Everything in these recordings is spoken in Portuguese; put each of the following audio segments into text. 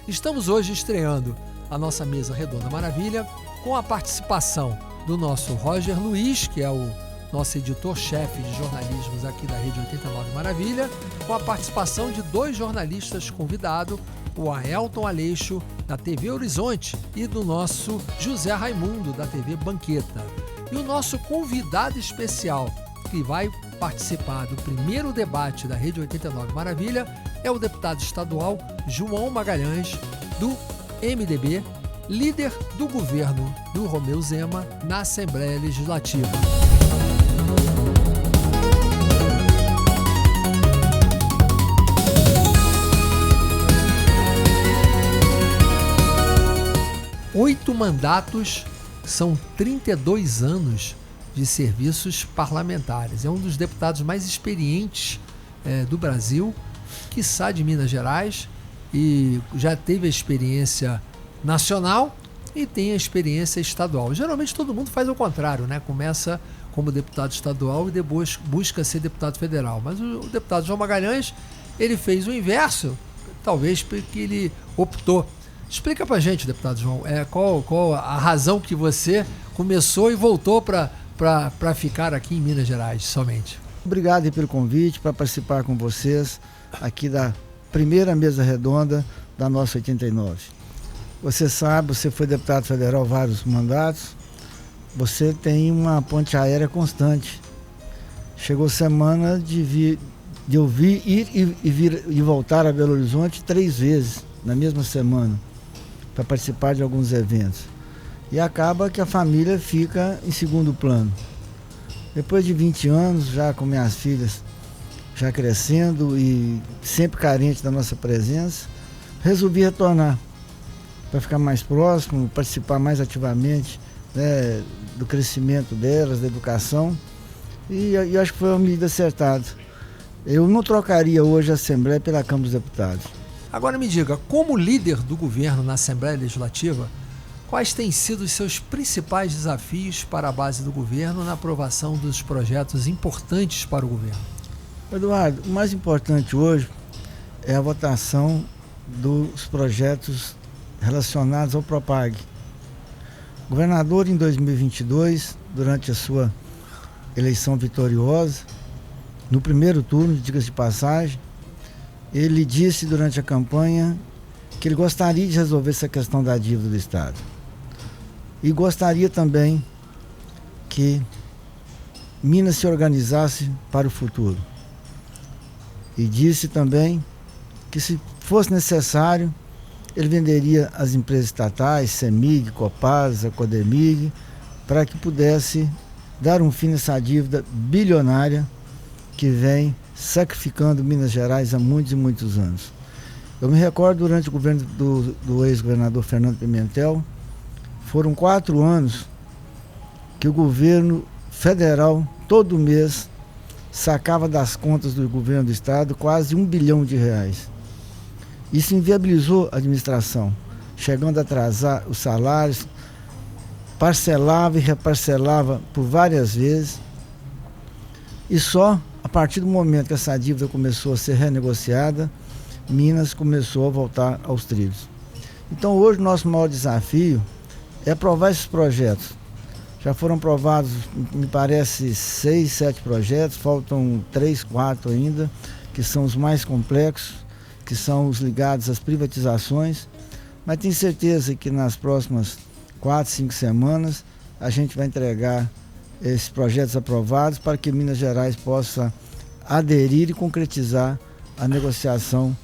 Estamos hoje estreando a nossa mesa Redonda Maravilha com a participação do nosso Roger Luiz, que é o nosso editor-chefe de jornalismos aqui da Rede 89 Maravilha, com a participação de 2 jornalistas convidados, o Aelton Aleixo, da TV Horizonte, e do nosso José Raimundo, da TV Banqueta. E o nosso convidado especial, que vai participar do primeiro debate da Rede 89 Maravilha, é o deputado estadual João Magalhães, do MDB, líder do governo do Romeu Zema na Assembleia Legislativa. Oito mandatos são 32 anos de serviços parlamentares. É um dos deputados mais experientes do Brasil, quiçá de Minas Gerais, e já teve a experiência nacional e tem a experiência estadual. Geralmente todo mundo faz o contrário, né? Começa como deputado estadual e depois busca ser deputado federal. Mas o deputado João Magalhães, ele fez o inverso, talvez porque ele optou. Explica pra gente, deputado João, qual a razão que você começou e voltou para ficar aqui em Minas Gerais somente. Obrigado pelo convite para participar com vocês aqui da primeira mesa redonda da nossa 89. Você sabe, você foi deputado federal vários mandatos, você tem uma ponte aérea constante. Chegou semana de eu vir, ir e voltar a Belo Horizonte 3 vezes na mesma semana para participar de alguns eventos. E acaba que a família fica em segundo plano. Depois de 20 anos, já com minhas filhas já crescendo e sempre carente da nossa presença, resolvi retornar para ficar mais próximo, participar mais ativamente, né, do crescimento delas, da educação, e acho que foi uma medida acertada. Eu não trocaria hoje a Assembleia pela Câmara dos Deputados. Agora me diga, como líder do governo na Assembleia Legislativa, quais têm sido os seus principais desafios para a base do governo na aprovação dos projetos importantes para o governo? Eduardo, o mais importante hoje é a votação dos projetos relacionados ao Propag. O governador, em 2022, durante a sua eleição vitoriosa, no primeiro turno, diga-se de passagem, ele disse durante a campanha que ele gostaria de resolver essa questão da dívida do Estado. E gostaria também que Minas se organizasse para o futuro. E disse também que, se fosse necessário, ele venderia as empresas estatais, CEMIG, Copasa, Codemig, para que pudesse dar um fim nessa dívida bilionária que vem sacrificando Minas Gerais há muitos e muitos anos. Eu me recordo, durante o governo do ex-governador Fernando Pimentel, foram 4 anos que o governo federal, todo mês, sacava das contas do governo do estado quase R$1 bilhão. Isso inviabilizou a administração, chegando a atrasar os salários, parcelava e reparcelava por várias vezes, e só a partir do momento que essa dívida começou a ser renegociada, Minas começou a voltar aos trilhos. Então hoje o nosso maior desafio é aprovar esses projetos. Já foram aprovados, me parece, 6, 7 projetos, faltam 3, 4 ainda, que são os mais complexos, que são os ligados às privatizações, mas tenho certeza que nas próximas 4, 5 semanas a gente vai entregar esses projetos aprovados para que Minas Gerais possa aderir e concretizar a negociação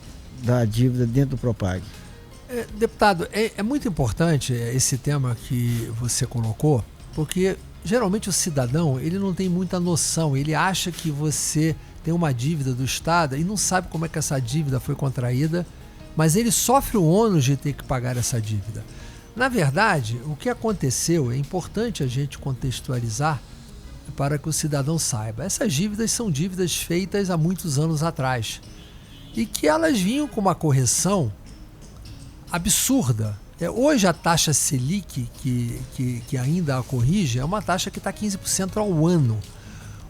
da dívida dentro do Propag. Deputado, é muito importante esse tema que você colocou, porque geralmente o cidadão ele não tem muita noção, ele acha que você tem uma dívida do Estado e não sabe como é que essa dívida foi contraída, mas ele sofre o ônus de ter que pagar essa dívida. Na verdade, o que aconteceu, é importante a gente contextualizar para que o cidadão saiba. Essas dívidas são dívidas feitas há muitos anos atrás e que elas vinham com uma correção absurda. Hoje a taxa Selic, que ainda a corrige, é uma taxa que está 15% ao ano.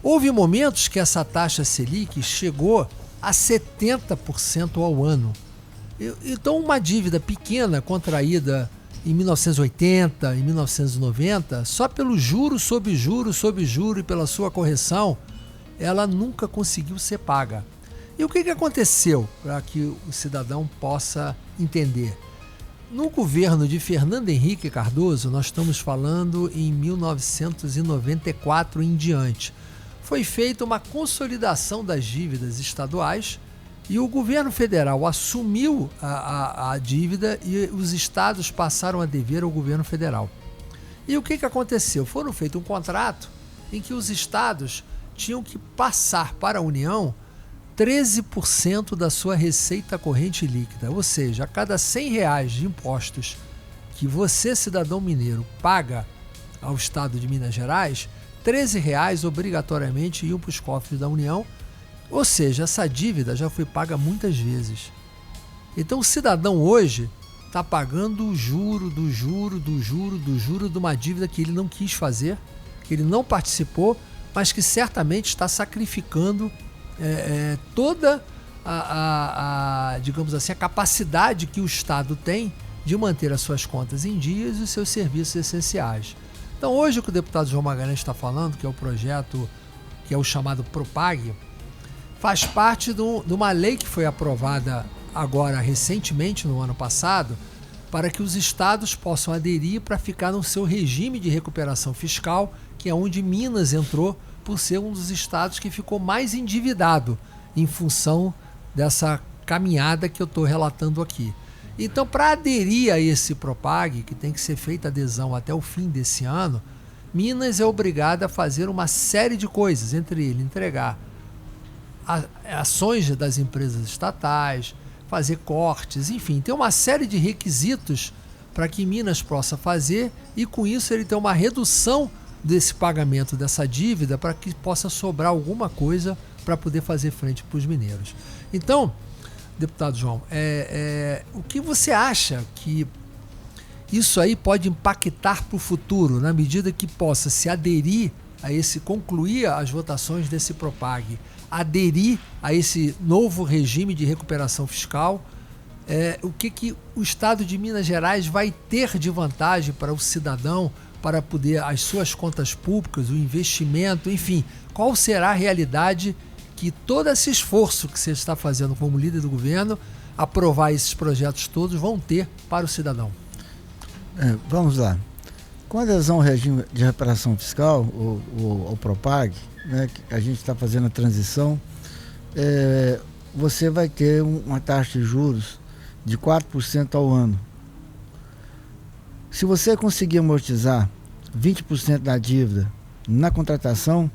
Houve momentos que essa taxa Selic chegou a 70% ao ano. Então, uma dívida pequena contraída em 1980, em 1990, só pelo juro sobre juro sobre juro e pela sua correção, ela nunca conseguiu ser paga. E o que aconteceu para que o cidadão possa entender? No governo de Fernando Henrique Cardoso, nós estamos falando em 1994 em diante, foi feita uma consolidação das dívidas estaduais e o governo federal assumiu a dívida e os estados passaram a dever ao governo federal. E o que aconteceu? Foram feito um contrato em que os estados tinham que passar para a União 13% da sua receita corrente líquida, ou seja, a cada R$100 de impostos que você, cidadão mineiro, paga ao estado de Minas Gerais, R$13 obrigatoriamente iam para os cofres da União, ou seja, essa dívida já foi paga muitas vezes. Então o cidadão hoje está pagando o juro do juro do juro do juro de uma dívida que ele não quis fazer, que ele não participou, mas que certamente está sacrificando toda digamos assim, a capacidade que o Estado tem de manter as suas contas em dias e os seus serviços essenciais. Então hoje o que o deputado João Magalhães está falando, que é o projeto, que é o chamado Propag, faz parte de uma lei que foi aprovada agora recentemente, no ano passado, para que os estados possam aderir para ficar no seu regime de recuperação fiscal, que é onde Minas entrou por ser um dos estados que ficou mais endividado em função dessa caminhada que eu estou relatando aqui. Então, para aderir a esse Propag, que tem que ser feita adesão até o fim desse ano, Minas é obrigada a fazer uma série de coisas, entre eles entregar ações das empresas estatais, fazer cortes, enfim, tem uma série de requisitos para que Minas possa fazer e com isso ele tem uma redução desse pagamento dessa dívida para que possa sobrar alguma coisa para poder fazer frente para os mineiros. Então, deputado João, o que você acha que isso aí pode impactar para o futuro, na medida que possa se aderir a concluir as votações desse Propag, aderir a esse novo regime de recuperação fiscal, o que o Estado de Minas Gerais vai ter de vantagem para o cidadão, para poder as suas contas públicas, o investimento, enfim, qual será a realidade que todo esse esforço que você está fazendo como líder do governo, aprovar esses projetos todos, vão ter para o cidadão? Vamos lá. Com a adesão ao regime de reparação fiscal, o Propag, né, que a gente está fazendo a transição, você vai ter uma taxa de juros de 4% ao ano. Se você conseguir amortizar 20% da dívida na contratação,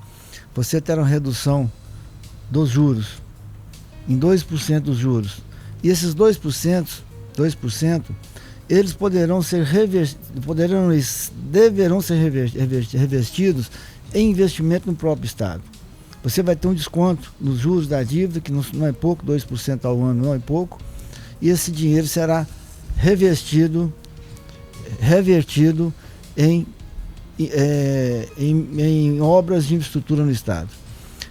você terá uma redução dos juros, em 2% dos juros. E esses 2%, eles deverão ser revestidos em investimento no próprio Estado. Você vai ter um desconto nos juros da dívida, que não é pouco, 2% ao ano não é pouco, e esse dinheiro será revertido em obras de infraestrutura no Estado.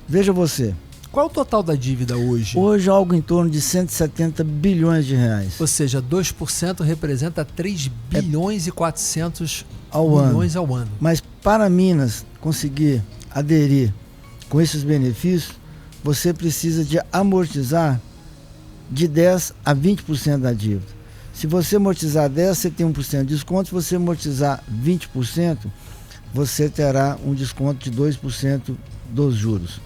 Veja você. Qual é o total da dívida hoje? Hoje algo em torno de 170 bilhões de reais. Ou seja, 2% representa 3 bilhões e 400 milhões ao ano. Mas para Minas conseguir aderir com esses benefícios, você precisa de amortizar de 10% a 20% da dívida. Se você amortizar 10%, você tem 1% de desconto. Se você amortizar 20%, você terá um desconto de 2% dos juros.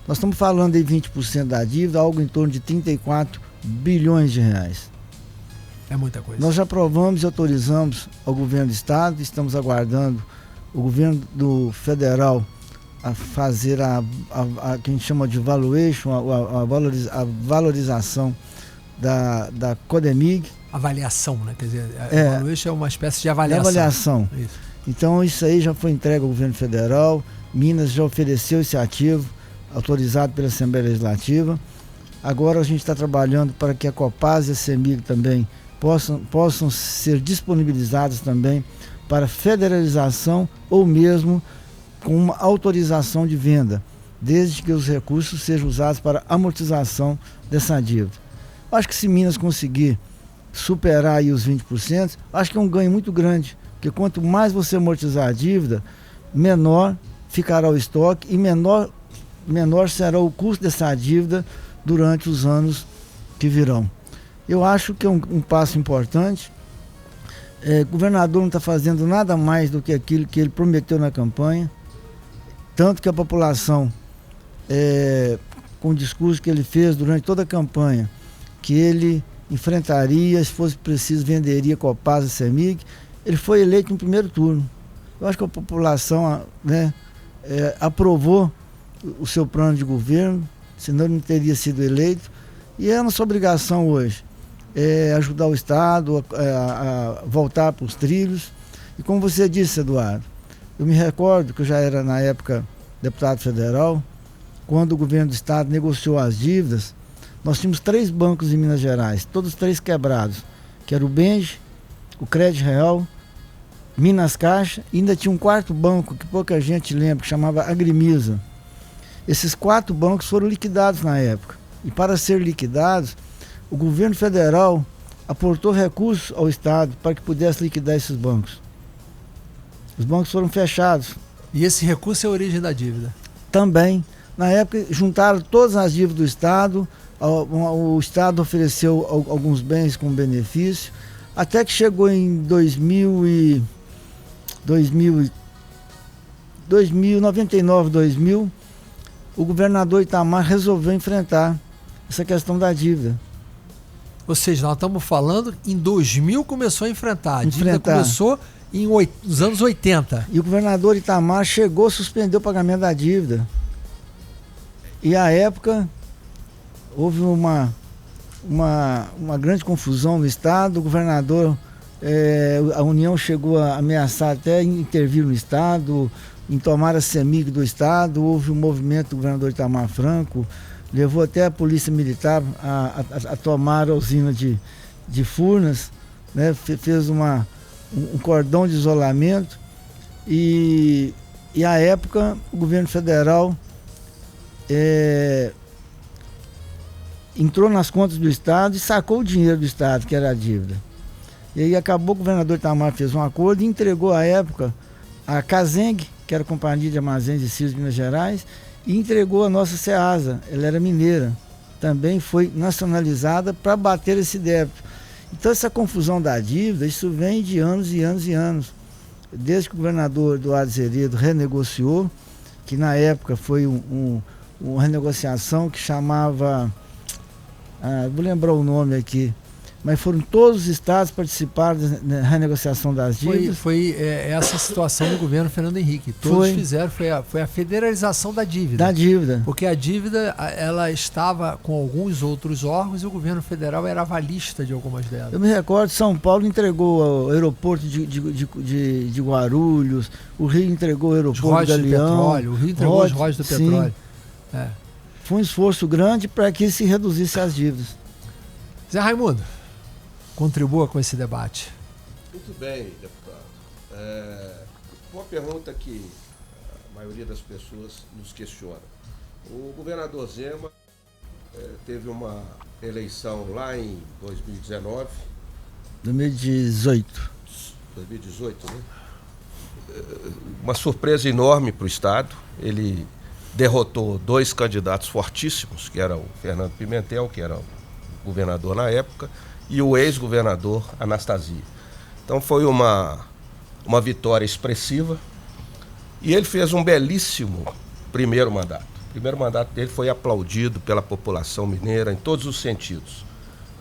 Nós estamos falando de 20% da dívida, algo em torno de 34 bilhões de reais. É muita coisa. Nós já aprovamos e autorizamos ao governo do Estado, estamos aguardando o governo do federal a fazer a que a gente chama de valuation, a valorização da Codemig. Avaliação, né? Quer dizer, a valuation é uma espécie de avaliação. Avaliação. Isso. Então isso aí já foi entregue ao governo federal, Minas já ofereceu esse ativo, autorizado pela Assembleia Legislativa. Agora a gente está trabalhando para que a Copasa e a CEMIG também possam ser disponibilizadas também para federalização ou mesmo com uma autorização de venda, desde que os recursos sejam usados para amortização dessa dívida. Acho que se Minas conseguir superar aí os 20%, acho que é um ganho muito grande, porque quanto mais você amortizar a dívida, menor ficará o estoque e menor será o custo dessa dívida durante os anos que virão. Eu acho que é um passo importante. O governador não está fazendo nada mais do que aquilo que ele prometeu na campanha, tanto que a população, com o discurso que ele fez durante toda a campanha, que ele enfrentaria, se fosse preciso, venderia Copasa e Cemig, ele foi eleito no primeiro turno. Eu acho que a população, né, aprovou o seu plano de governo, senão ele não teria sido eleito, e é a nossa obrigação hoje ajudar o Estado a voltar para os trilhos. E como você disse, Eduardo, eu me recordo que eu já era, na época, deputado federal, quando o governo do Estado negociou as dívidas, nós tínhamos 3 bancos em Minas Gerais, todos 3 quebrados, que era o Benge, o Crédito Real, Minas Caixa, e ainda tinha um 4º banco, que pouca gente lembra, que chamava Agrimisa. Esses 4 bancos foram liquidados na época. E para ser liquidados, o governo federal aportou recursos ao Estado para que pudesse liquidar esses bancos. Os bancos foram fechados. E esse recurso é a origem da dívida? Também. Na época, juntaram todas as dívidas do Estado, o Estado ofereceu alguns bens com benefício, até que chegou em 99, 2000, o governador Itamar resolveu enfrentar essa questão da dívida. Ou seja, nós estamos falando, em 2000 começou a enfrentar. A dívida começou nos anos 80. E o governador Itamar chegou a suspender o pagamento da dívida. E à época houve uma grande confusão no Estado. O governador, a União chegou a ameaçar até intervir no Estado, em tomar a CEMIG do Estado. Houve um movimento do governador Itamar Franco, levou até a polícia militar a tomar a usina de Furnas, né? Fez um cordão de isolamento e à época o governo federal entrou nas contas do Estado e sacou o dinheiro do Estado, que era a dívida. E aí acabou, o governador Itamar fez um acordo e entregou à época a Caseng, que era a Companhia de Armazéns e Cios de Minas Gerais, e entregou a nossa Ceasa, ela era mineira, também foi nacionalizada para bater esse débito. Então essa confusão da dívida, isso vem de anos e anos e anos. Desde que o governador Eduardo Zeredo renegociou, que na época foi uma renegociação que chamava, vou lembrar o nome aqui, mas foram todos os estados participaram da renegociação das dívidas. Foi essa situação do governo Fernando Henrique. Todos fizeram, foi a federalização da dívida. Da dívida. Porque a dívida, ela estava com alguns outros órgãos e o governo federal era avalista de algumas delas. Eu me recordo, São Paulo entregou o aeroporto de Guarulhos, o Rio entregou o aeroporto de Galeão. O Rio entregou os royalties do petróleo. Foi um esforço grande para que se reduzisse as dívidas. Zé Raimundo, contribua com esse debate. Muito bem, deputado. Uma pergunta que a maioria das pessoas nos questiona. O governador Zema teve uma eleição lá em 2019. 2018. 2018, né? Uma surpresa enorme para o Estado. Ele derrotou 2 candidatos fortíssimos, que eram o Fernando Pimentel, que era o governador na época, e o ex-governador Anastasia. Então foi uma vitória expressiva e ele fez um belíssimo primeiro mandato. O primeiro mandato dele foi aplaudido pela população mineira em todos os sentidos.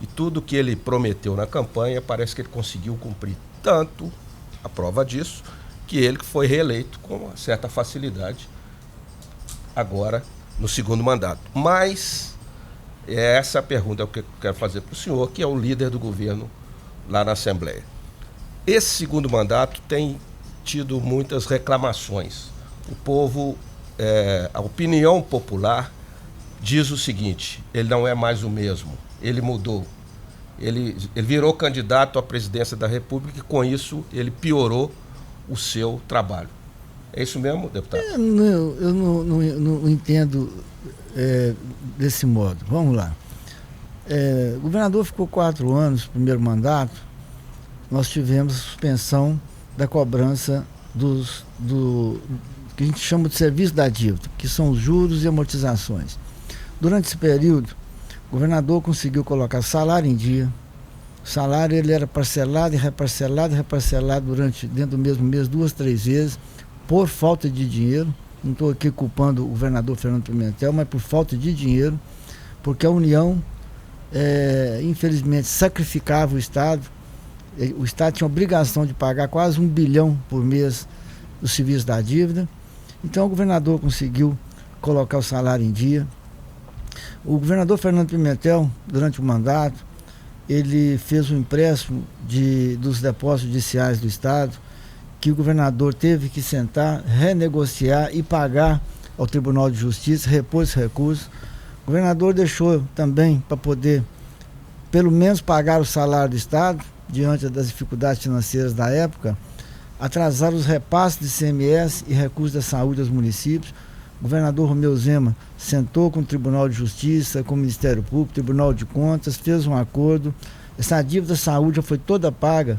E tudo que ele prometeu na campanha parece que ele conseguiu cumprir. Tanto a prova disso que ele foi reeleito com uma certa facilidade agora no segundo mandato. Mas essa pergunta é o que eu quero fazer para o senhor, que é o líder do governo lá na Assembleia. Esse segundo mandato tem tido muitas reclamações. O povo, a opinião popular diz o seguinte: ele não é mais o mesmo, ele mudou. Ele virou candidato à presidência da República e com isso ele piorou o seu trabalho. É isso mesmo, deputado? Eu não entendo desse modo. Vamos lá. O governador ficou 4 anos, primeiro mandato, nós tivemos a suspensão da cobrança do que a gente chama de serviço da dívida, que são os juros e amortizações. Durante esse período, o governador conseguiu colocar salário em dia. O salário ele era parcelado e reparcelado dentro do mesmo mês 2, 3 vezes, por falta de dinheiro. Não estou aqui culpando o governador Fernando Pimentel, mas por falta de dinheiro, porque a União, infelizmente, sacrificava o Estado. O Estado tinha a obrigação de pagar quase 1 bilhão por mês do serviço da dívida. Então o governador conseguiu colocar o salário em dia. O governador Fernando Pimentel, durante o mandato, ele fez um empréstimo dos depósitos judiciais do Estado, que o governador teve que sentar, renegociar e pagar ao Tribunal de Justiça, repor esse recurso. O governador deixou também para poder, pelo menos, pagar o salário do Estado, diante das dificuldades financeiras da época, atrasar os repasses de ICMS e recursos da saúde aos municípios. O governador Romeu Zema sentou com o Tribunal de Justiça, com o Ministério Público, Tribunal de Contas, fez um acordo. Essa dívida da saúde já foi toda paga.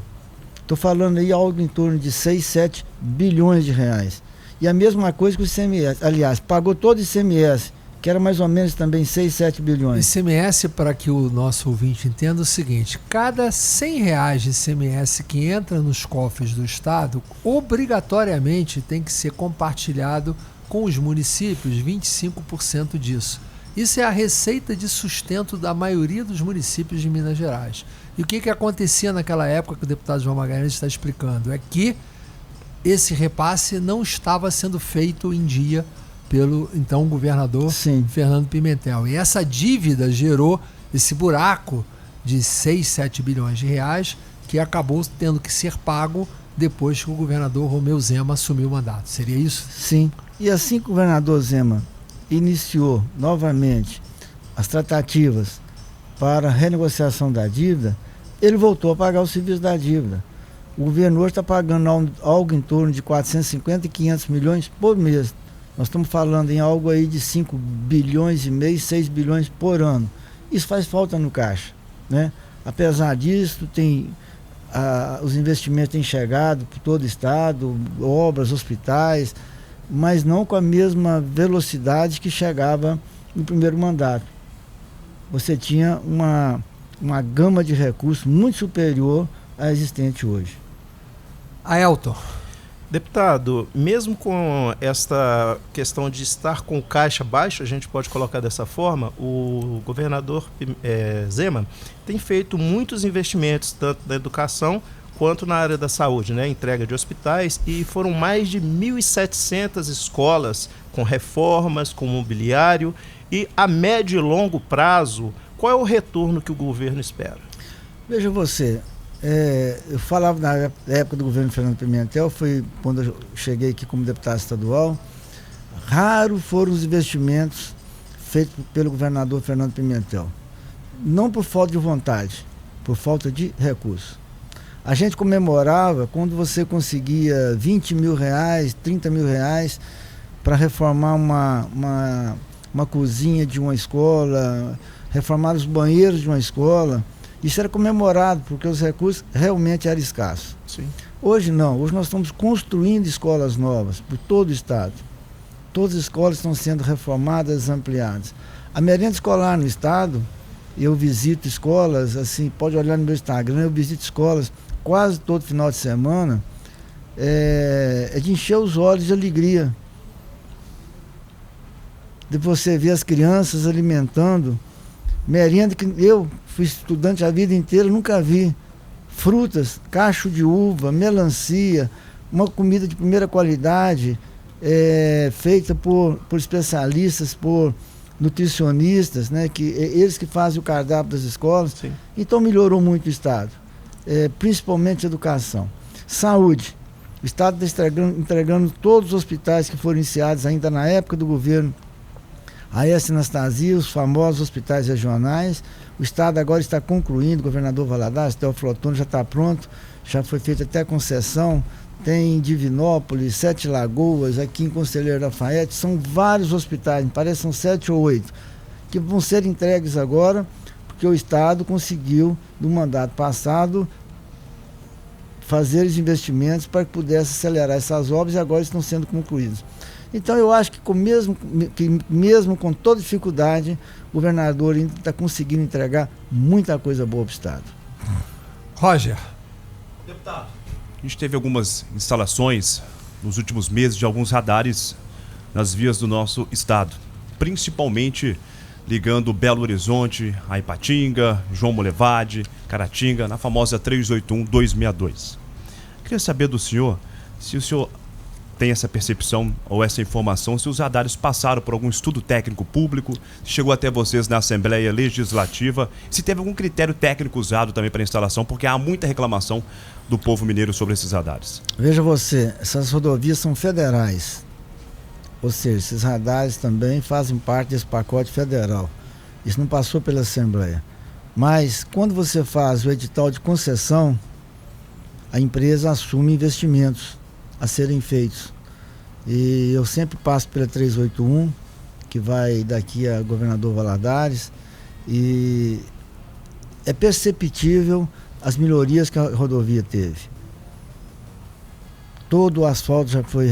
Estou falando aí algo em torno de 6, 7 bilhões de reais. E a mesma coisa com o ICMS. Aliás, pagou todo o ICMS, que era mais ou menos também 6, 7 bilhões. ICMS, para que o nosso ouvinte entenda o seguinte: cada R$100 de ICMS que entra nos cofres do Estado, obrigatoriamente tem que ser compartilhado com os municípios, 25% disso. Isso é a receita de sustento da maioria dos municípios de Minas Gerais. E o que acontecia naquela época que o deputado João Magalhães está explicando? É que esse repasse não estava sendo feito em dia pelo então governador Fernando Pimentel. E essa dívida gerou esse buraco de 6, 7 bilhões de reais que acabou tendo que ser pago depois que o governador Romeu Zema assumiu o mandato. Seria isso? Sim. E assim que o governador Zema iniciou novamente as tratativas para a renegociação da dívida, ele voltou a pagar o serviço da dívida. O governo hoje está pagando algo em torno de 450 e 500 milhões por mês. Nós estamos falando em algo aí de 5 bilhões e meio, 6 bilhões por ano. Isso faz falta no caixa, né? Apesar disso, os investimentos têm chegado por todo o estado, obras, hospitais, mas não com a mesma velocidade que chegava no primeiro mandato. Você tinha uma gama de recursos muito superior à existente hoje. Aelton. Deputado, mesmo com esta questão de estar com o caixa baixo, a gente pode colocar dessa forma, o governador Zema tem feito muitos investimentos, tanto na educação quanto na área da saúde, né? Entrega de hospitais, e foram mais de 1.700 escolas com reformas, com mobiliário. E a médio e longo prazo, qual é o retorno que o governo espera? Veja você, eu falava na época do governo Fernando Pimentel, foi quando eu cheguei aqui como deputado estadual, raro foram os investimentos feitos pelo governador Fernando Pimentel. Não por falta de vontade, por falta de recursos. A gente comemorava quando você conseguia 20 mil reais, 30 mil reais para reformar uma cozinha de uma escola, reformar os banheiros de uma escola. Isso era comemorado, porque os recursos realmente eram escassos. Sim. Hoje não, hoje nós estamos construindo escolas novas por todo o estado. Todas as escolas estão sendo reformadas, ampliadas. A merenda escolar no estado, eu visito escolas, assim, pode olhar no meu Instagram, eu visito escolas quase todo final de semana, é de encher os olhos de alegria. De você ver as crianças alimentando, merenda que eu fui estudante a vida inteira, nunca vi. Frutas, cacho de uva, melancia, uma comida de primeira qualidade, feita por especialistas, por nutricionistas, né, eles que fazem o cardápio das escolas. Sim. Então melhorou muito o estado, principalmente a educação. Saúde, o estado está entregando todos os hospitais que foram iniciados ainda na época do governo Aécio Anastasia, os famosos hospitais regionais. O estado agora está concluindo, o governador Valadares, Teófilo Otoni já está pronto, já foi feita até concessão, tem em Divinópolis, 7 Lagoas, aqui em Conselheiro Lafayette, são vários hospitais, parece que são 7 ou 8, que vão ser entregues agora, porque o Estado conseguiu, no mandato passado, fazer os investimentos para que pudesse acelerar essas obras e agora estão sendo concluídas. Então eu acho que mesmo com toda dificuldade, o governador ainda está conseguindo entregar muita coisa boa para o Estado. Roger. Deputado, a gente teve algumas instalações nos últimos meses de alguns radares nas vias do nosso estado, principalmente ligando Belo Horizonte a Ipatinga, João Molevade, Caratinga, na famosa 381-262. Queria saber do senhor se o senhor tem essa percepção ou essa informação, se os radares passaram por algum estudo técnico público, se chegou até vocês na Assembleia Legislativa, se teve algum critério técnico usado também para a instalação, porque há muita reclamação do povo mineiro sobre esses radares. Veja você, essas rodovias são federais, ou seja, esses radares também fazem parte desse pacote federal. Isso não passou pela Assembleia. Mas quando você faz o edital de concessão, a empresa assume investimentos a serem feitos. E eu sempre passo pela 381, que vai daqui a Governador Valadares, e é perceptível as melhorias que a rodovia teve. Todo o asfalto já foi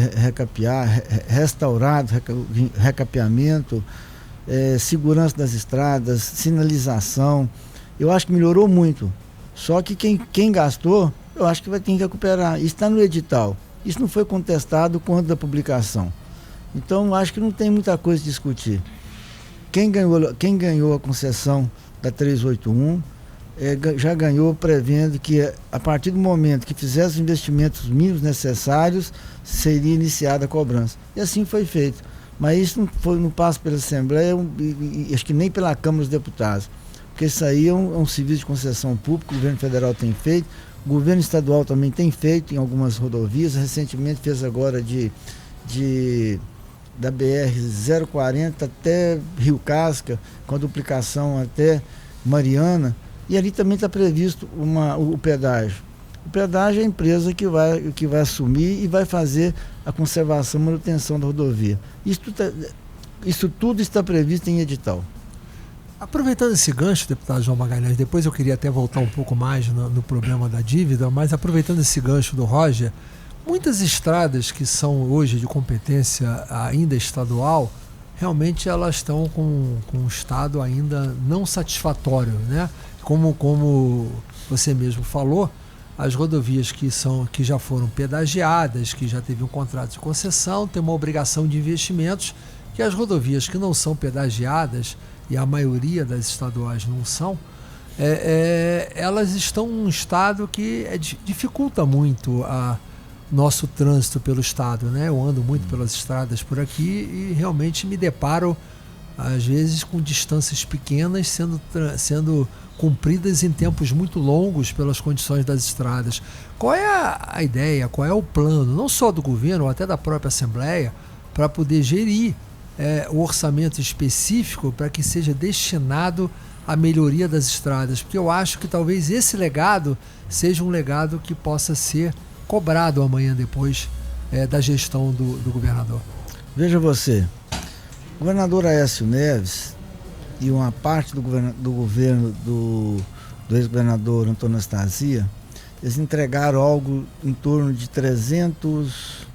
restaurado, recapeamento, segurança das estradas, sinalização. Eu acho que melhorou muito. Só que quem gastou, eu acho que vai ter que recuperar. Isso está no edital. Isso não foi contestado quando da publicação. Então, acho que não tem muita coisa a discutir. Quem ganhou a concessão da 381 já ganhou prevendo que, a partir do momento que fizesse os investimentos mínimos necessários, seria iniciada a cobrança. E assim foi feito. Mas isso não passa pela Assembleia, e acho que nem pela Câmara dos Deputados. Porque isso aí é um serviço de concessão pública, o governo federal tem feito. O governo estadual também tem feito em algumas rodovias, recentemente fez agora da BR-040 até Rio Casca, com a duplicação até Mariana, e ali também está previsto o pedágio. O pedágio é a empresa que vai assumir e vai fazer a conservação e manutenção da rodovia. Isso tudo está previsto em edital. Aproveitando esse gancho, deputado João Magalhães, depois eu queria até voltar um pouco mais no problema da dívida, mas aproveitando esse gancho do Roger, muitas estradas que são hoje de competência ainda estadual, realmente elas estão com um estado ainda não satisfatório, né? Como você mesmo falou, as rodovias que já foram pedagiadas, que já teve um contrato de concessão, tem uma obrigação de investimentos, que as rodovias que não são pedagiadas, e a maioria das estaduais não são, elas estão num estado que dificulta muito nosso trânsito pelo estado, né? Eu ando muito pelas estradas por aqui e realmente me deparo, às vezes, com distâncias pequenas sendo cumpridas em tempos muito longos pelas condições das estradas. Qual é a ideia, qual é o plano, não só do governo, ou até da própria Assembleia, para poder gerir o orçamento específico para que seja destinado à melhoria das estradas? Porque eu acho que talvez esse legado seja um legado que possa ser cobrado amanhã depois da gestão do governador. Veja você, o governador Aécio Neves e uma parte do governo do ex-governador Antônio Anastasia, eles entregaram algo em torno de 300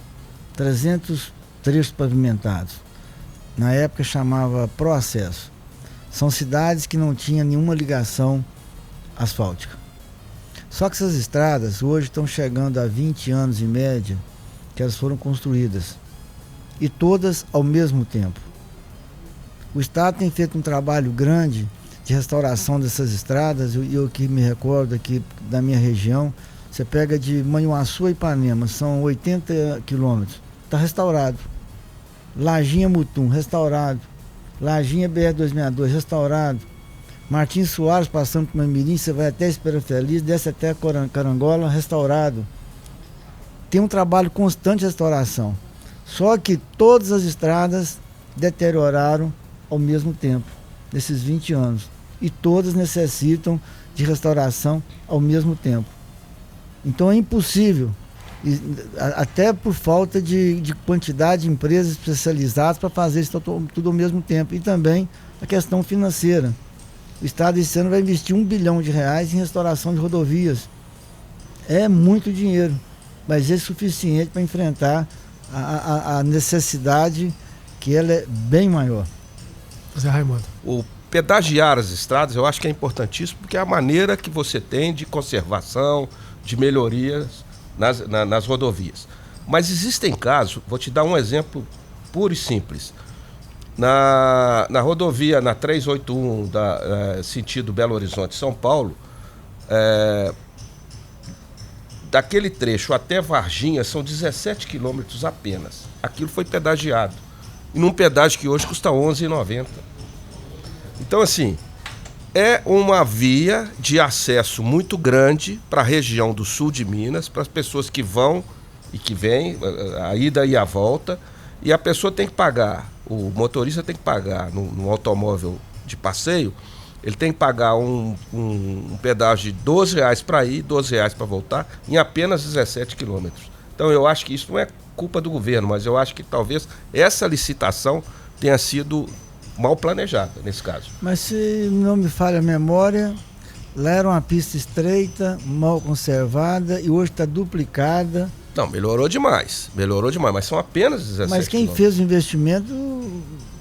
trechos pavimentados. Na época chamava Proacesso. São cidades que não tinham nenhuma ligação asfáltica. Só que essas estradas hoje estão chegando a 20 anos em média que elas foram construídas. E todas ao mesmo tempo. O Estado tem feito um trabalho grande de restauração dessas estradas. Eu que me recordo aqui da minha região, você pega de Manhuaçu a Ipanema, são 80 quilômetros. Está restaurado. Lajinha Mutum, restaurado. Lajinha BR-262, restaurado. Martins Soares, passando por Mamirim, você vai até Espera Feliz, desce até Carangola, restaurado. Tem um trabalho constante de restauração. Só que todas as estradas deterioraram ao mesmo tempo, nesses 20 anos. E todas necessitam de restauração ao mesmo tempo. Então é impossível, até por falta de quantidade de empresas especializadas para fazer isso tudo ao mesmo tempo. E também a questão financeira. O Estado esse ano vai investir R$1 bilhão em restauração de rodovias. É muito dinheiro, mas é suficiente para enfrentar a necessidade, que ela é bem maior. Zé Raimundo. O pedagiar as estradas eu acho que é importantíssimo, porque é a maneira que você tem de conservação, de melhorias nas rodovias. Mas existem casos, vou te dar um exemplo puro e simples. Na rodovia, na 381, sentido Belo Horizonte, São Paulo, daquele trecho até Varginha são 17 quilômetros apenas. Aquilo foi pedagiado. E num pedágio que hoje custa R$ 11,90. Então, assim, é uma via de acesso muito grande para a região do sul de Minas, para as pessoas que vão e que vêm, a ida e a volta, e a pessoa tem que pagar, o motorista tem que pagar no automóvel de passeio, ele tem que pagar um pedágio de R$12 para ir, R$12 para voltar, em apenas 17 quilômetros. Então eu acho que isso não é culpa do governo, mas eu acho que talvez essa licitação tenha sido mal planejada nesse caso. Mas se não me falha a memória, lá era uma pista estreita, mal conservada, e hoje está duplicada. Não, melhorou demais, mas são apenas 17 Mas quem fez o investimento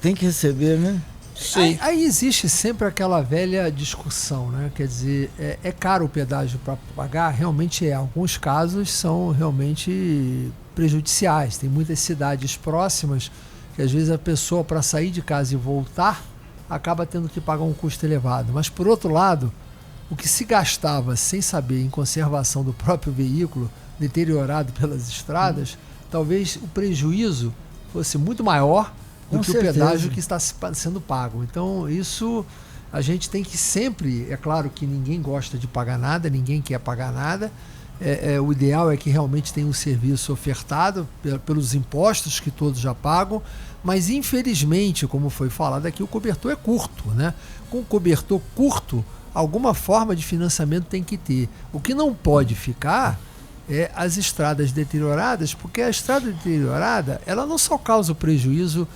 tem que receber, né? Sim. Aí existe sempre aquela velha discussão, né? Quer dizer, é caro o pedágio para pagar? Realmente é. Alguns casos são realmente prejudiciais. Tem muitas cidades próximas que às vezes a pessoa, para sair de casa e voltar, acaba tendo que pagar um custo elevado. Mas por outro lado, o que se gastava sem saber em conservação do próprio veículo, deteriorado pelas estradas, talvez o prejuízo fosse muito maior do que o pedágio que está sendo pago. Então isso a gente tem que sempre, é claro que ninguém gosta de pagar nada, ninguém quer pagar nada, o ideal é que realmente tenha um serviço ofertado pelos impostos que todos já pagam, mas infelizmente, como foi falado aqui, o cobertor é curto, né? Com o cobertor curto, alguma forma de financiamento tem que ter. O que não pode ficar é as estradas deterioradas, porque a estrada deteriorada, ela não só causa prejuízo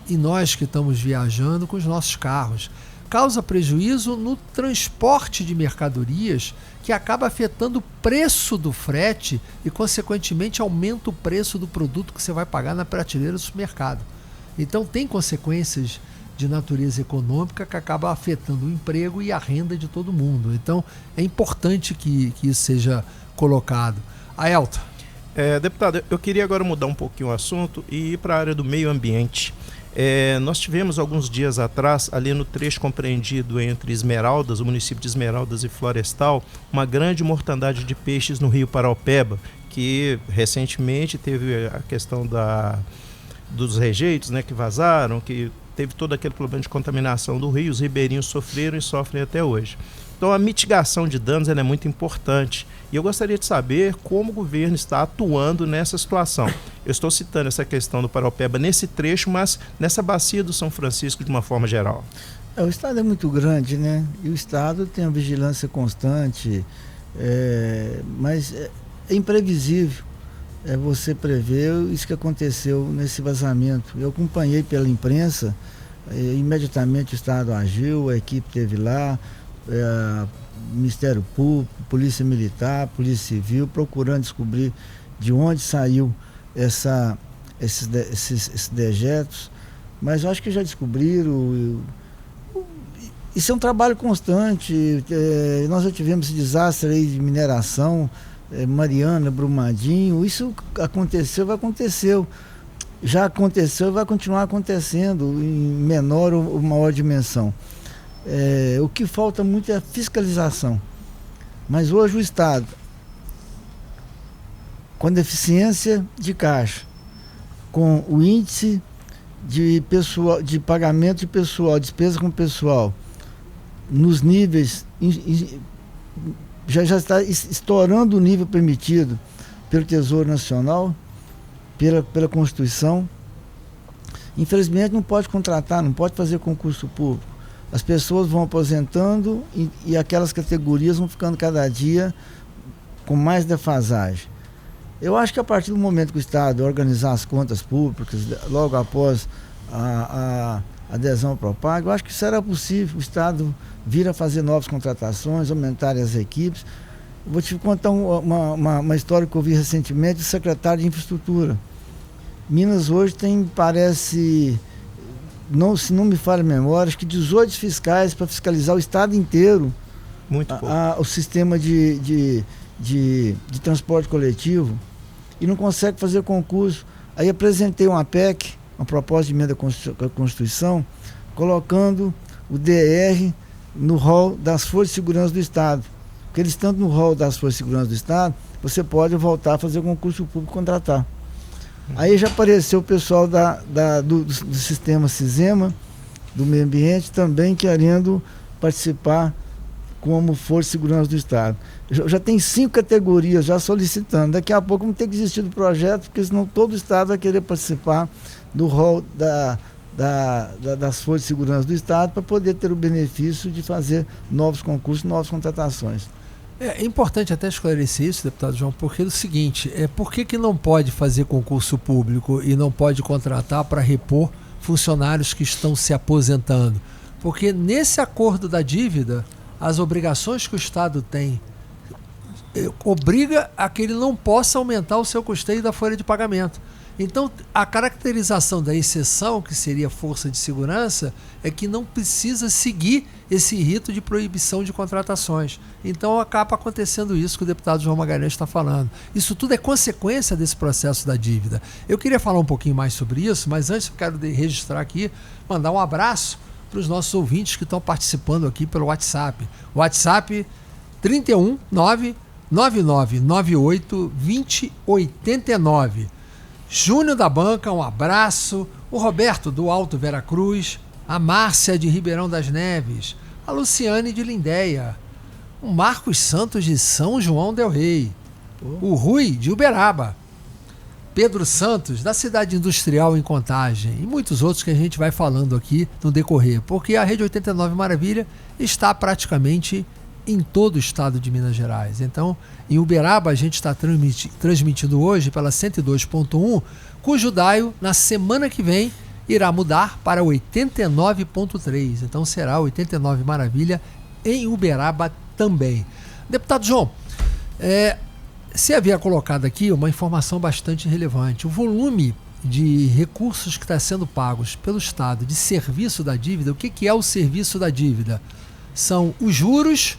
em nós que estamos viajando com os nossos carros, causa prejuízo no transporte de mercadorias, que acaba afetando o preço do frete e, consequentemente, aumenta o preço do produto que você vai pagar na prateleira do supermercado. Então, tem consequências de natureza econômica que acaba afetando o emprego e a renda de todo mundo. Então, é importante que isso seja colocado. Aelton. Deputado, eu queria agora mudar um pouquinho o assunto e ir para a área do meio ambiente. Nós tivemos alguns dias atrás, ali no trecho compreendido entre Esmeraldas, o município de Esmeraldas e Florestal, uma grande mortandade de peixes no rio Paraopeba, que recentemente teve a questão dos rejeitos, né, que vazaram, que teve todo aquele problema de contaminação do rio, os ribeirinhos sofreram e sofrem até hoje. Então a mitigação de danos ela é muito importante e eu gostaria de saber como o governo está atuando nessa situação. Eu estou citando essa questão do Paraopeba nesse trecho, mas nessa bacia do São Francisco de uma forma geral. O estado é muito grande, né? E o estado tem uma vigilância constante, mas é imprevisível você prever isso que aconteceu nesse vazamento. Eu acompanhei pela imprensa, imediatamente o estado agiu, a equipe esteve lá, Ministério Público, Polícia Militar, Polícia Civil, procurando descobrir de onde saiu esses dejetos, mas eu acho que já descobriram. Isso é um trabalho constante. Nós já tivemos esse desastre aí de mineração, Mariana, Brumadinho. Isso aconteceu, já aconteceu e vai continuar acontecendo em menor ou maior dimensão. O que falta muito é a fiscalização. Mas hoje o Estado, com deficiência de caixa, com o índice de pagamento de pessoal, despesa com pessoal, nos níveis, já está estourando o nível permitido pelo Tesouro Nacional, pela Constituição. Infelizmente não pode contratar, não pode fazer concurso público. As pessoas vão aposentando e aquelas categorias vão ficando cada dia com mais defasagem. Eu acho que a partir do momento que o Estado organizar as contas públicas, logo após adesão ao Propag. Eu acho que isso era possível, o Estado vir a fazer novas contratações, aumentar as equipes. Vou te contar uma história que eu vi recentemente do secretário de Infraestrutura. Minas hoje tem, parece, se não me falha a memória, acho que 18 fiscais para fiscalizar o estado inteiro. Muito pouco. O sistema de transporte coletivo, e não consegue fazer concurso. Aí apresentei uma PEC, uma proposta de emenda à Constituição, colocando o DR no rol das Forças de Segurança do Estado. Porque eles estando no rol das Forças de Segurança do Estado, você pode voltar a fazer concurso público e contratar. Aí já apareceu o pessoal do sistema Cisema, do meio ambiente, também querendo participar como Força de Segurança do Estado. Já tem 5 categorias já solicitando. Daqui a pouco vamos ter que desistir do projeto, porque senão todo o Estado vai querer participar do rol das Forças de Segurança do Estado para poder ter o benefício de fazer novos concursos, novas contratações. É importante até esclarecer isso, deputado João, porque é o seguinte, por que não pode fazer concurso público e não pode contratar para repor funcionários que estão se aposentando? Porque nesse acordo da dívida, as obrigações que o Estado tem obriga a que ele não possa aumentar o seu custeio da folha de pagamento. Então, a caracterização da exceção, que seria força de segurança, é que não precisa seguir esse rito de proibição de contratações. Então, acaba acontecendo isso que o deputado João Magalhães está falando. Isso tudo é consequência desse processo da dívida. Eu queria falar um pouquinho mais sobre isso, mas antes eu quero registrar aqui, mandar um abraço para os nossos ouvintes que estão participando aqui pelo WhatsApp. WhatsApp 31 99998 2089. Júnior da Banca, um abraço. O Roberto do Alto Veracruz. A Márcia de Ribeirão das Neves. A Luciane de Lindéia. O Marcos Santos de São João del Rei. O Rui de Uberaba. Pedro Santos, da Cidade Industrial em Contagem. E muitos outros que a gente vai falando aqui no decorrer. Porque a Rede 89 Maravilha está praticamente em todo o estado de Minas Gerais. Então, em Uberaba, a gente está transmitindo hoje pela 102.1, cujo DAIO, na semana que vem, irá mudar para 89.3. Então, será 89 Maravilha em Uberaba também. Deputado João, você havia colocado aqui uma informação bastante relevante. O volume de recursos que está sendo pagos pelo Estado de serviço da dívida, o que é o serviço da dívida? São os juros,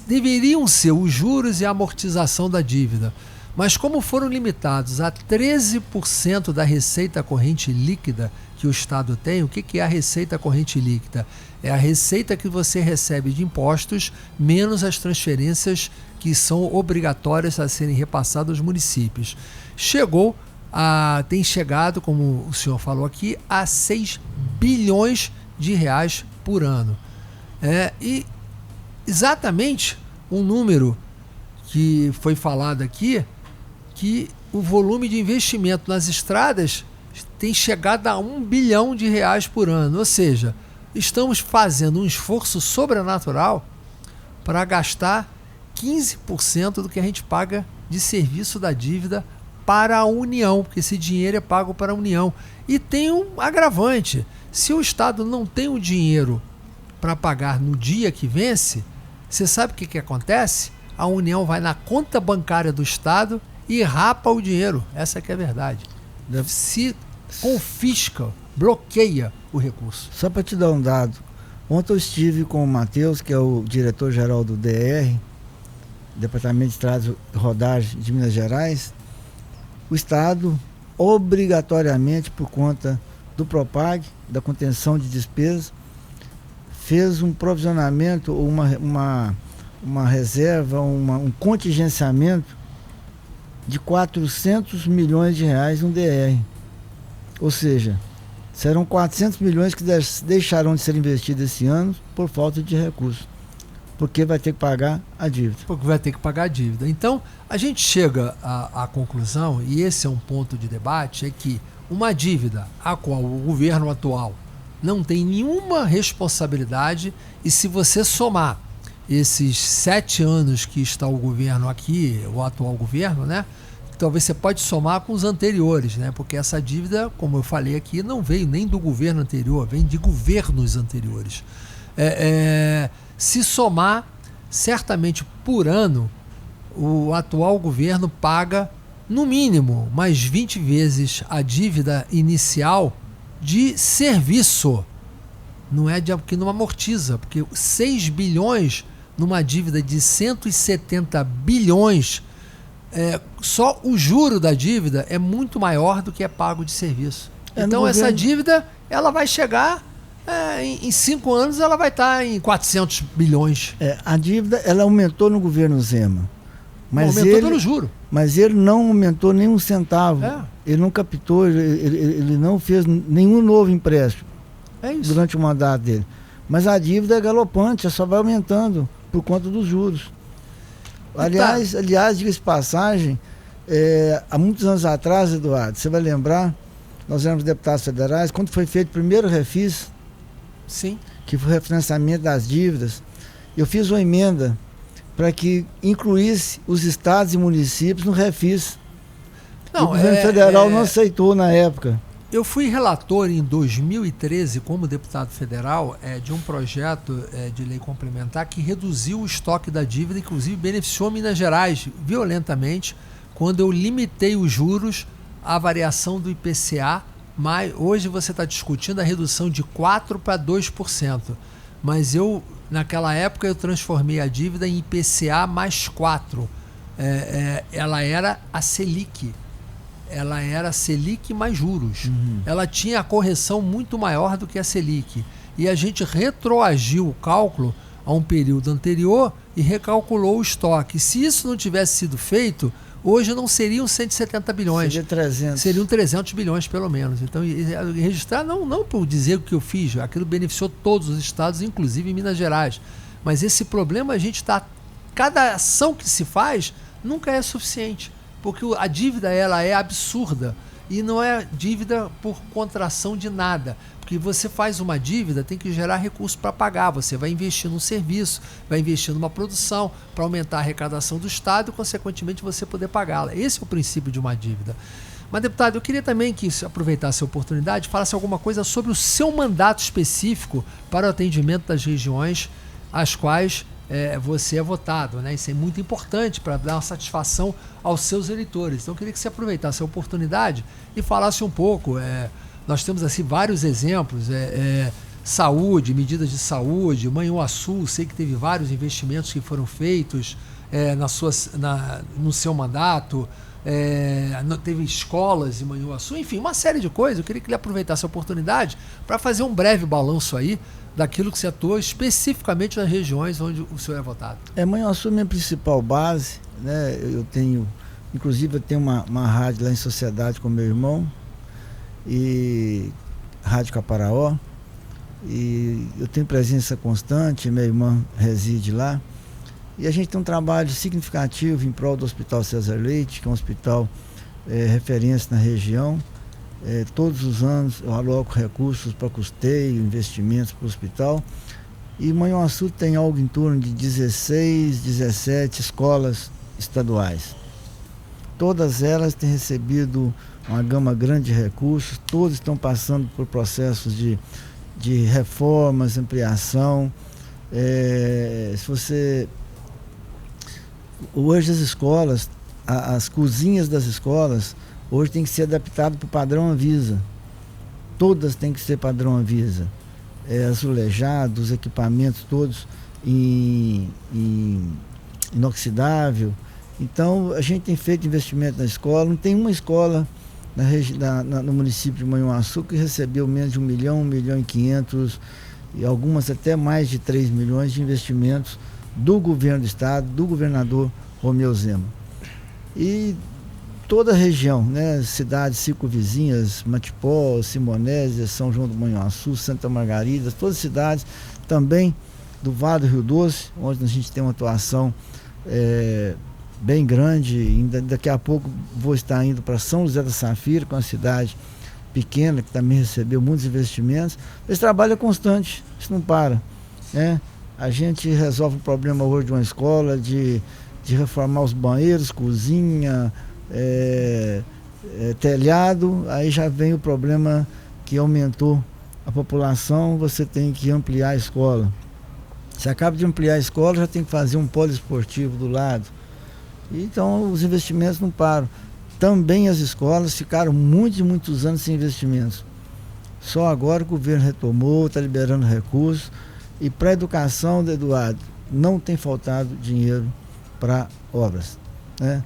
deveriam ser os juros e a amortização da dívida, mas como foram limitados a 13% da receita corrente líquida que o Estado tem, o que é a receita corrente líquida? É a receita que você recebe de impostos, menos as transferências que são obrigatórias a serem repassadas aos municípios. Tem chegado, como o senhor falou aqui, a 6 bilhões de reais por ano. E exatamente um número que foi falado aqui, que o volume de investimento nas estradas tem chegado a 1 bilhão de reais por ano. Ou seja, estamos fazendo um esforço sobrenatural para gastar 15% do que a gente paga de serviço da dívida para a União, porque esse dinheiro é pago para a União. E tem um agravante: se o Estado não tem o dinheiro para pagar no dia que vence, você sabe o que acontece? A União vai na conta bancária do Estado e rapa o dinheiro. Essa que é a verdade. Se confisca, bloqueia o recurso. Só para te dar um dado, ontem eu estive com o Matheus, que é o diretor-geral do DR, Departamento de Estradas e Rodagem de Minas Gerais. O Estado, obrigatoriamente, por conta do Propag, da contenção de despesas, fez um provisionamento, uma reserva, um contingenciamento de 400 milhões de reais no DR. Ou seja, serão 400 milhões que deixarão de ser investidos esse ano por falta de recursos, porque vai ter que pagar a dívida. Porque vai ter que pagar a dívida. Então, a gente chega à conclusão, e esse é um ponto de debate, é que uma dívida a qual o governo atual não tem nenhuma responsabilidade, e se você somar esses 7 anos que está o governo aqui, o atual governo, né, talvez você pode somar com os anteriores, né? Porque essa dívida, como eu falei aqui, não veio nem do governo anterior, vem de governos anteriores. Se somar, certamente por ano, o atual governo paga, no mínimo, mais 20 vezes a dívida inicial de serviço. Não é que não amortiza, porque 6 bilhões numa dívida de 170 bilhões, só o juro da dívida é muito maior do que é pago de serviço. Então essa dívida, ela vai chegar, em 5 anos, ela vai estar em 400 bilhões. A dívida, ela aumentou no governo Zema. Mas aumentou pelo juro. Mas ele não aumentou nem um centavo. Ele não captou, ele não fez nenhum novo empréstimo durante o mandato dele. Mas a dívida é galopante, só vai aumentando por conta dos juros. Aliás, diga-se de passagem, há muitos anos atrás, Eduardo, você vai lembrar, nós éramos deputados federais, quando foi feito o primeiro refis, sim, que foi o refinanciamento das dívidas, eu fiz uma emenda para que incluísse os estados e municípios no refis. O governo federal não aceitou na época. Eu fui relator em 2013, como deputado federal, de um projeto de lei complementar que reduziu o estoque da dívida, inclusive beneficiou Minas Gerais violentamente, quando eu limitei os juros à variação do IPCA. Mas hoje você está discutindo a redução de 4% para 2%. Mas naquela época, eu transformei a dívida em IPCA mais 4%. Ela era a Selic. Ela era a Selic mais juros. Ela tinha a correção muito maior do que a Selic. E a gente retroagiu o cálculo a um período anterior e recalculou o estoque. Se isso não tivesse sido feito, hoje não seriam 170 bilhões. Seria 300. Seriam 300 bilhões, pelo menos. Então, registrar não por dizer o que eu fiz, aquilo beneficiou todos os estados, inclusive Minas Gerais. Mas esse problema, cada ação que se faz nunca é suficiente. Porque a dívida, ela é absurda e não é dívida por contração de nada. Porque você faz uma dívida, tem que gerar recurso para pagar. Você vai investir num serviço, vai investir numa produção para aumentar a arrecadação do Estado e, consequentemente, você poder pagá-la. Esse é o princípio de uma dívida. Mas, deputado, eu queria também que aproveitasse a oportunidade e falasse alguma coisa sobre o seu mandato específico para o atendimento das regiões às quais você é votado, né? Isso é muito importante para dar uma satisfação aos seus eleitores. Então eu queria que você aproveitasse a oportunidade e falasse um pouco. Nós temos assim vários exemplos, saúde, medidas de saúde, Manhuaçu, sei que teve vários investimentos que foram feitos no seu mandato, teve escolas em Manhuaçu, enfim, uma série de coisas. Eu queria que ele aproveitasse a oportunidade para fazer um breve balanço aí daquilo que você atua especificamente nas regiões onde o senhor é votado. Manhuaçu é minha principal base, né? Inclusive eu tenho uma rádio lá em sociedade com meu irmão, e Rádio Caparaó, e eu tenho presença constante, minha irmã reside lá, e a gente tem um trabalho significativo em prol do Hospital César Leite, que é um hospital referência na região. Todos os anos eu aloco recursos para custeio, investimentos para o hospital. E Manhuaçu tem algo em torno de 16, 17 escolas estaduais. Todas elas têm recebido uma gama grande de recursos, todas estão passando por processos de reformas, ampliação. Hoje as escolas, as cozinhas das escolas, hoje tem que ser adaptado para o padrão Anvisa. Todas têm que ser padrão Anvisa. Azulejados, equipamentos todos em inoxidável. Então a gente tem feito investimento na escola. Não tem uma escola no município de Manhuaçu que recebeu menos de 1 milhão, 1 milhão e 500, e algumas até mais de 3 milhões de investimentos do governo do estado, do governador Romeu Zema. E toda a região, né, cidades circunvizinhas, Matipó, Simonésia, São João do Manhuaçu, Santa Margarida, todas as cidades também do Vale do Rio Doce, onde a gente tem uma atuação bem grande. Daqui a pouco vou estar indo para São José da Safira, que é uma cidade pequena, que também recebeu muitos investimentos. Esse trabalho é constante, isso não para, né? A gente resolve o problema hoje de uma escola, de reformar os banheiros, cozinha, telhado, aí já vem o problema que aumentou a população, você tem que ampliar a escola. Você acaba de ampliar a escola, já tem que fazer um poliesportivo do lado. Então os investimentos não param. Também as escolas ficaram muitos anos sem investimentos. Só agora o governo retomou, está liberando recursos. E para a educação, Eduardo, não tem faltado dinheiro para obras, né?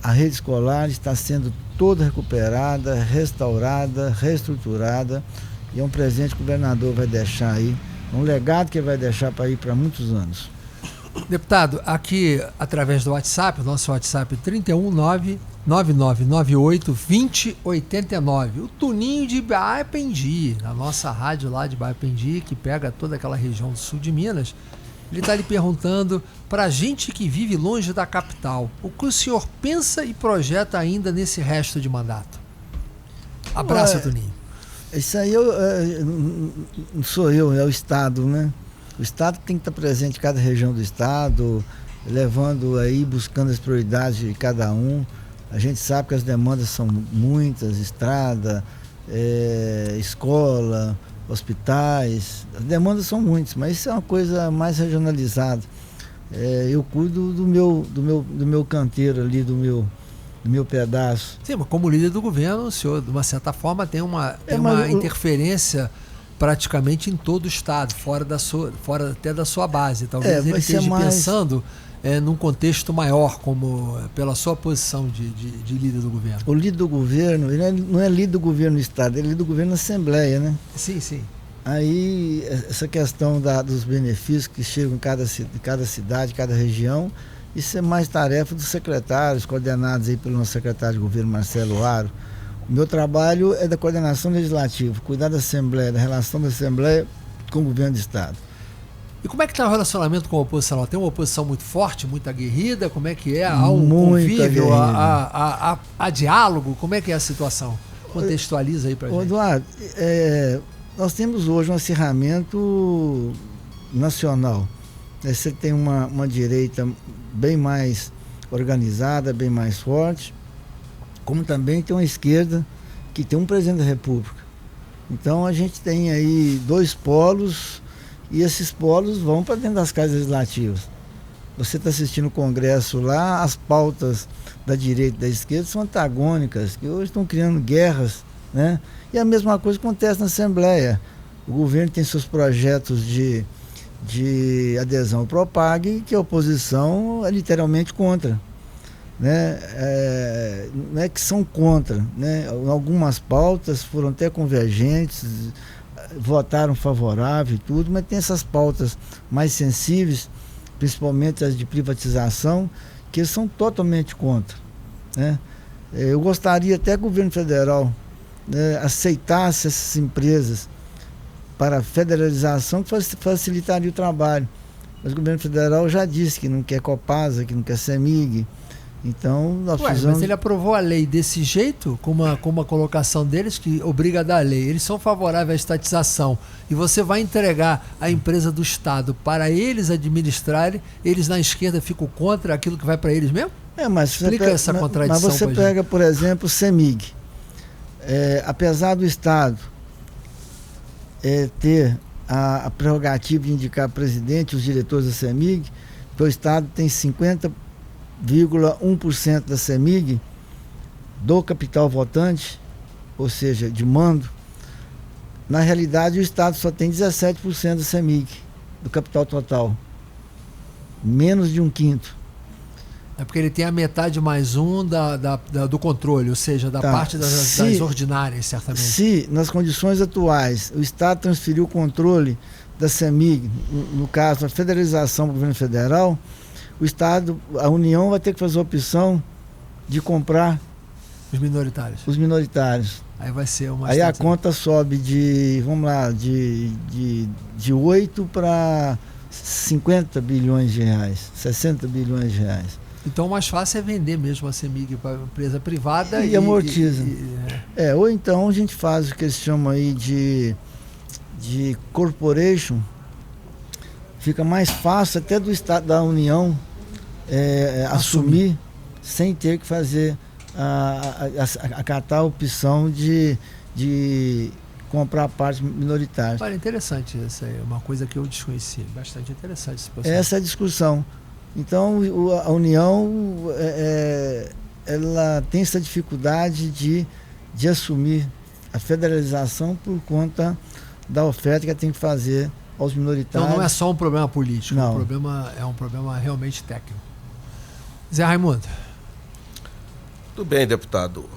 A rede escolar está sendo toda recuperada, restaurada, reestruturada, e é um presente que o governador vai deixar aí, um legado que ele vai deixar para ir para muitos anos. Deputado, aqui através do WhatsApp, o nosso WhatsApp 319-9998-2089. O Tuninho de Baipendi, na nossa rádio lá de Baipendi, que pega toda aquela região do sul de Minas, ele está lhe perguntando, para a gente que vive longe da capital, o que o senhor pensa e projeta ainda nesse resto de mandato? Abraço, Tuninho. Isso aí não sou eu, é o Estado, né? O Estado tem que estar presente em cada região do Estado, levando aí, buscando as prioridades de cada um. A gente sabe que as demandas são muitas, estrada, escola, hospitais, as demandas são muitas, mas isso é uma coisa mais regionalizada. Eu cuido do meu canteiro ali, do meu pedaço. Sim, mas como líder do governo, o senhor, de uma certa forma, tem uma interferência praticamente em todo o estado, fora até da sua base. Talvez ele esteja pensando num contexto maior, como pela sua posição de líder do governo. O líder do governo, ele não é líder do governo do estado, ele é líder do governo da Assembleia, né? Sim, sim. Aí, essa questão dos benefícios que chegam em cada cidade, cada região, isso é mais tarefa dos secretários, coordenados aí pelo nosso secretário de governo, Marcelo Aro. O meu trabalho é da coordenação legislativa, cuidar da Assembleia, da relação da Assembleia com o governo do Estado. E como é que está o relacionamento com a oposição? Tem uma oposição muito forte, muito aguerrida? Como é que é? Há um convívio? Há diálogo? Como é que é a situação? Contextualiza aí para a gente. Eduardo, nós temos hoje um acirramento nacional. Você tem uma direita bem mais organizada, bem mais forte, como também tem uma esquerda que tem um presidente da República. Então a gente tem aí dois polos, e esses polos vão para dentro das casas legislativas. Você está assistindo o Congresso lá, as pautas da direita e da esquerda são antagônicas, que hoje estão criando guerras, né? E a mesma coisa acontece na Assembleia. O governo tem seus projetos de adesão ao Propag, que a oposição é literalmente contra, né? Não é que são contra, né? Algumas pautas foram até convergentes, votaram favorável e tudo, mas tem essas pautas mais sensíveis, principalmente as de privatização, que eles são totalmente contra, né? Eu gostaria até que o governo federal, né, aceitasse essas empresas para a federalização, que facilitaria o trabalho. Mas o governo federal já disse que não quer Copasa, que não quer CEMIG. Então nós precisamos... Mas ele aprovou a lei desse jeito, com uma colocação deles que obriga a dar a lei. Eles são favoráveis à estatização e você vai entregar a empresa do Estado para eles administrarem, eles na esquerda ficam contra aquilo que vai para eles mesmo? Mas explica essa contradição. Mas você pega, por exemplo, o CEMIG. Apesar do Estado ter a prerrogativa de indicar presidente e os diretores da CEMIG, o Estado tem 50,1% da CEMIG do capital votante, ou seja, de mando. Na realidade, o Estado só tem 17% da CEMIG, do capital total. Menos de 1/5. É porque ele tem a metade mais um do controle, ou seja, da parte das ordinárias, certamente. Se, nas condições atuais, o Estado transferiu o controle da CEMIG, no caso, a federalização do governo federal, o Estado, a União vai ter que fazer a opção de comprar os minoritários. Aí vai ser uma... Aí a conta sobe de 8 para 50 bilhões de reais, 60 bilhões de reais. Então o mais fácil é vender mesmo a CEMIG para a empresa privada e amortiza. Ou então a gente faz o que eles chamam aí de corporation. Fica mais fácil até do Estado da União assumir sem ter que fazer acatar a opção de comprar partes minoritárias. Olha, interessante isso aí, uma coisa que eu desconheci, bastante interessante esse processo. Essa é a discussão. Então, a União, ela tem essa dificuldade de assumir a federalização por conta da oferta que ela tem que fazer aos minoritários. Então não é só um problema político, não. É um problema realmente técnico. Zé Raimundo. Tudo bem, deputado.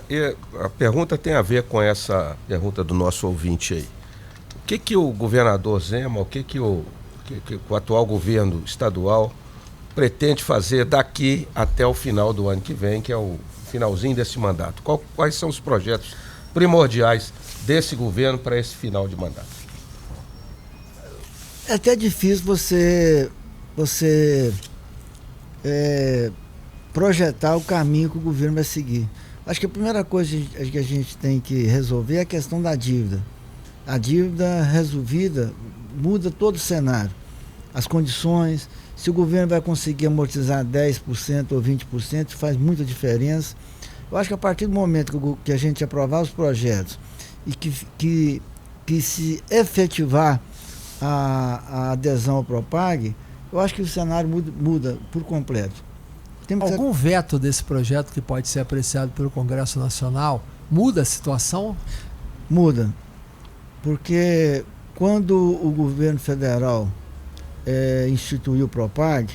E a pergunta tem a ver com essa pergunta do nosso ouvinte aí. O que o governador Zema, o que o atual governo estadual pretende fazer daqui até o final do ano que vem, que é o finalzinho desse mandato? Quais são os projetos primordiais desse governo para esse final de mandato? É até difícil você projetar o caminho que o governo vai seguir. Acho que a primeira coisa que a gente tem que resolver é a questão da dívida. A dívida resolvida muda todo o cenário. As condições, se o governo vai conseguir amortizar 10% ou 20%, faz muita diferença. Eu acho que a partir do momento que a gente aprovar os projetos e que se efetivar a adesão ao Propag, eu acho que o cenário muda por completo. Algum veto desse projeto que pode ser apreciado pelo Congresso Nacional muda a situação? Muda, porque quando o governo federal instituiu o Propag,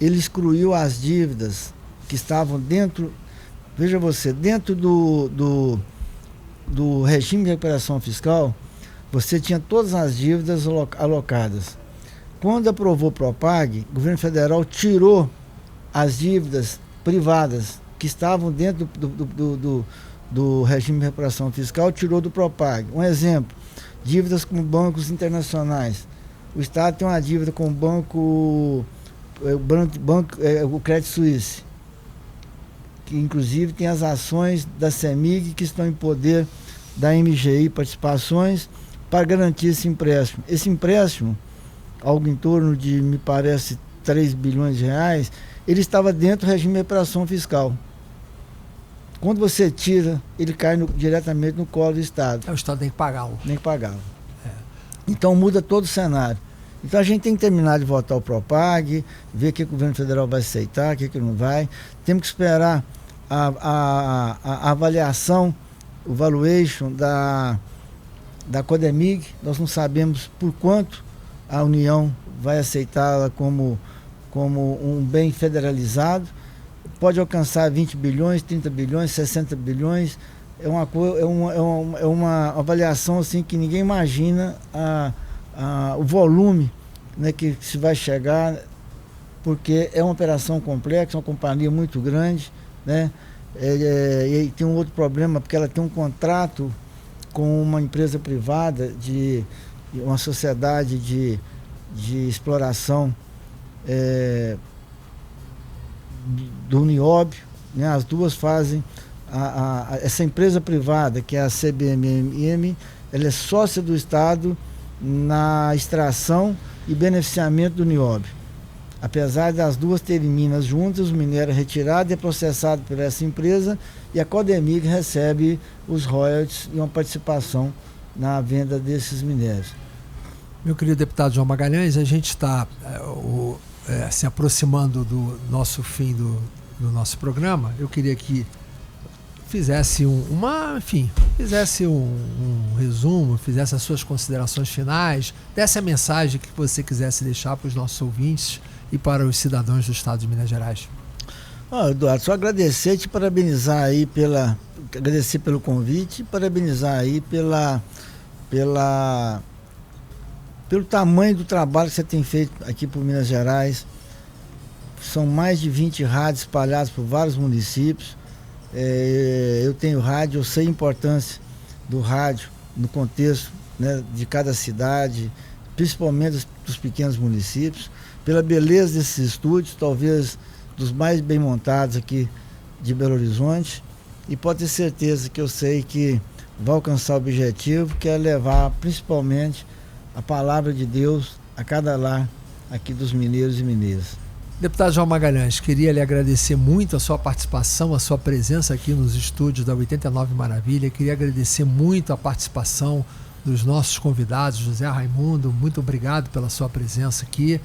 ele excluiu as dívidas que estavam dentro, veja você, dentro do regime de recuperação fiscal, você tinha todas as dívidas alocadas. Quando aprovou o Propag, o governo federal tirou as dívidas privadas que estavam dentro do regime de recuperação fiscal, tirou do Propag. Um exemplo, dívidas com bancos internacionais. O Estado tem uma dívida com o Credit Suisse, que inclusive tem as ações da CEMIG que estão em poder da MGI Participações para garantir esse empréstimo. Esse empréstimo, algo em torno de, me parece, 3 bilhões de reais, ele estava dentro do regime de recuperação fiscal. Quando você tira, ele cai diretamente no colo do Estado. O Estado tem que pagá-lo. Tem que pagá-lo. Então muda todo o cenário. Então a gente tem que terminar de votar o Propag, ver o que o governo federal vai aceitar, o que não vai. Temos que esperar a avaliação, o valuation da Codemig. Nós não sabemos por quanto a União vai aceitá-la como um bem federalizado. Pode alcançar 20 bilhões, 30 bilhões, 60 bilhões. É uma avaliação assim que ninguém imagina o volume, né, que se vai chegar, porque é uma operação complexa, uma companhia muito grande, né? E tem um outro problema, porque ela tem um contrato com uma empresa privada, uma sociedade de exploração do Nióbio, né? As duas fazem essa empresa privada, que é a CBMM, ela é sócia do Estado na extração e beneficiamento do nióbio. Apesar das duas terem minas juntas, o minério é retirado e é processado por essa empresa, e a Codemig recebe os royalties e uma participação na venda desses minérios. Meu querido deputado João Magalhães, a gente está se aproximando do nosso fim do nosso programa. Eu queria que fizesse um resumo, fizesse as suas considerações finais, desse a mensagem que você quisesse deixar para os nossos ouvintes e para os cidadãos do estado de Minas Gerais. Eduardo, só agradecer e te parabenizar aí agradecer pelo convite, parabenizar aí pelo tamanho do trabalho que você tem feito aqui por Minas Gerais. São mais de 20 rádios espalhados por vários municípios. Eu tenho rádio, eu sei a importância do rádio no contexto, né, de cada cidade, principalmente dos pequenos municípios, pela beleza desses estúdios, talvez dos mais bem montados aqui de Belo Horizonte, e pode ter certeza que eu sei que vai alcançar o objetivo, que é levar principalmente a palavra de Deus a cada lar aqui dos mineiros e mineiras. Deputado João Magalhães, queria lhe agradecer muito a sua participação, a sua presença aqui nos estúdios da 89 Maravilha. Queria agradecer muito a participação dos nossos convidados, José Raimundo, muito obrigado pela sua presença aqui.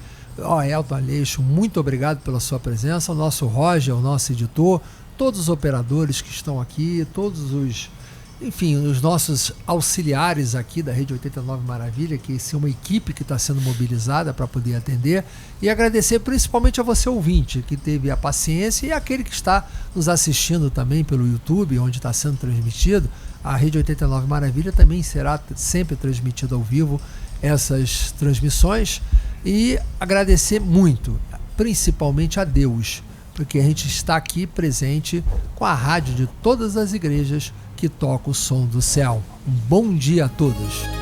Elton Aleixo, muito obrigado pela sua presença. O nosso Roger, o nosso editor, todos os operadores que estão aqui, todos os nossos auxiliares aqui da Rede 89 Maravilha, que é uma equipe que está sendo mobilizada para poder atender, e agradecer principalmente a você, ouvinte, que teve a paciência, e aquele que está nos assistindo também pelo YouTube, onde está sendo transmitido. A Rede 89 Maravilha também será sempre transmitida ao vivo essas transmissões, e agradecer muito, principalmente a Deus, porque a gente está aqui presente com a rádio de todas as igrejas que toca o som do céu. Um bom dia a todos.